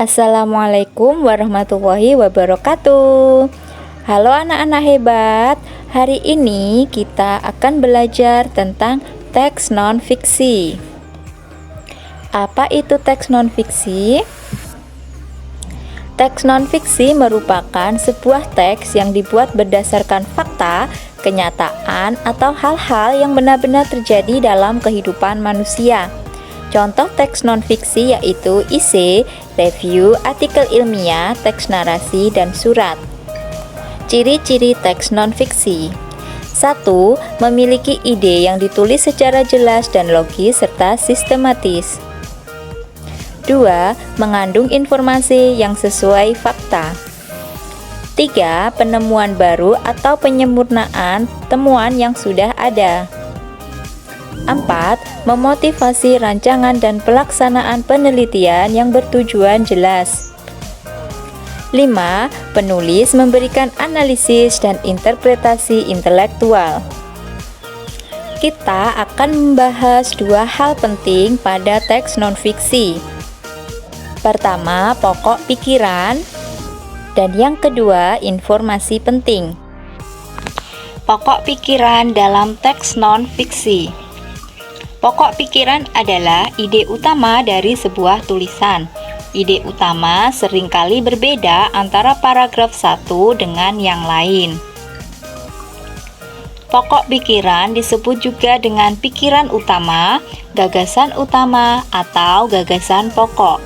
Assalamualaikum warahmatullahi wabarakatuh. Halo anak-anak hebat. Hari ini kita akan belajar tentang teks non-fiksi. Apa itu teks non-fiksi? Teks non-fiksi merupakan sebuah teks yang dibuat berdasarkan fakta, kenyataan, atau hal-hal yang benar-benar terjadi dalam kehidupan manusia. Contoh teks non-fiksi yaitu esai, review, artikel ilmiah, teks narasi, dan surat. Ciri-ciri teks non-fiksi: 1. Memiliki ide yang ditulis secara jelas dan logis serta sistematis. 2. Mengandung informasi yang sesuai fakta. 3. Penemuan baru atau penyempurnaan temuan yang sudah ada. 4. Memotivasi rancangan dan pelaksanaan penelitian yang bertujuan jelas. 5. Penulis memberikan analisis dan interpretasi intelektual. Kita akan membahas dua hal penting pada teks non-fiksi. Pertama, pokok pikiran, dan yang kedua, informasi penting. Pokok pikiran dalam teks non-fiksi. Pokok pikiran adalah ide utama dari sebuah tulisan. Ide utama seringkali berbeda antara paragraf satu dengan yang lain. Pokok pikiran disebut juga dengan pikiran utama, gagasan utama, atau gagasan pokok.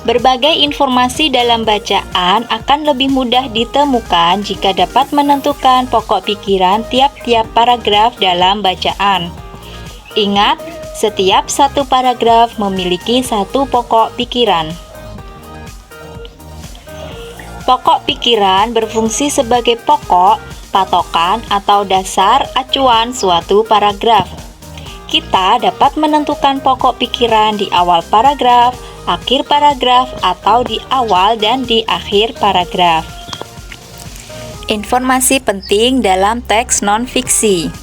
Berbagai informasi dalam bacaan akan lebih mudah ditemukan jika dapat menentukan pokok pikiran tiap-tiap paragraf dalam bacaan. Ingat, setiap satu paragraf memiliki satu pokok pikiran. Pokok pikiran berfungsi sebagai pokok, patokan, atau dasar acuan suatu paragraf. Kita dapat menentukan pokok pikiran di awal paragraf, akhir paragraf, atau di awal dan di akhir paragraf. Informasi penting dalam teks non-fiksi.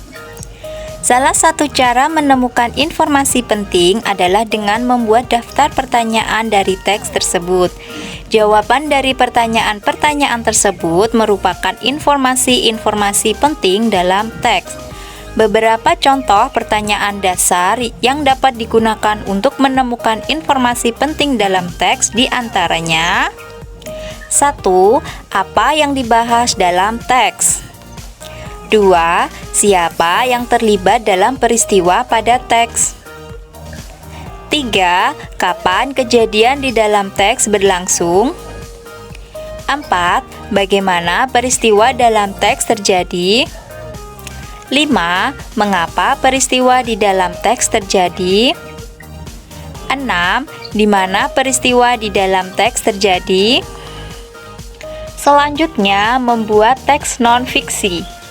Salah satu cara menemukan informasi penting adalah dengan membuat daftar pertanyaan dari teks tersebut. Jawaban dari pertanyaan-pertanyaan tersebut merupakan informasi-informasi penting dalam teks. Beberapa contoh pertanyaan dasar yang dapat digunakan untuk menemukan informasi penting dalam teks diantaranya: 1. Apa yang dibahas dalam teks? 2. Siapa yang terlibat dalam peristiwa pada teks? 3. Kapan kejadian di dalam teks berlangsung? 4. Bagaimana peristiwa dalam teks terjadi? 5. Mengapa peristiwa di dalam teks terjadi? 6. Di mana peristiwa di dalam teks terjadi? Selanjutnya, membuat teks non-fiksi.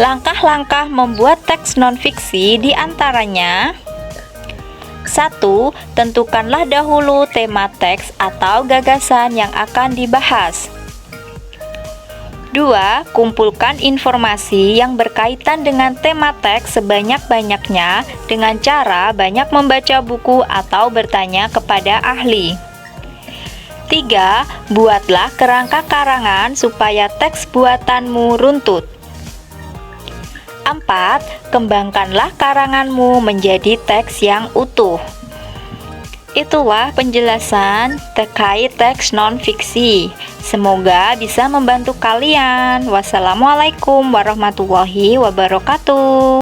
Langkah-langkah membuat teks non-fiksi diantaranya: 1. Tentukanlah dahulu tema teks atau gagasan yang akan dibahas. 2. Kumpulkan informasi yang berkaitan dengan tema teks sebanyak-banyaknya dengan cara banyak membaca buku atau bertanya kepada ahli. 3. Buatlah kerangka karangan supaya teks buatanmu runtut. 4. Kembangkanlah karanganmu menjadi teks yang utuh. Itulah penjelasan terkait teks non-fiksi. Semoga bisa membantu kalian. Wassalamualaikum warahmatullahi wabarakatuh.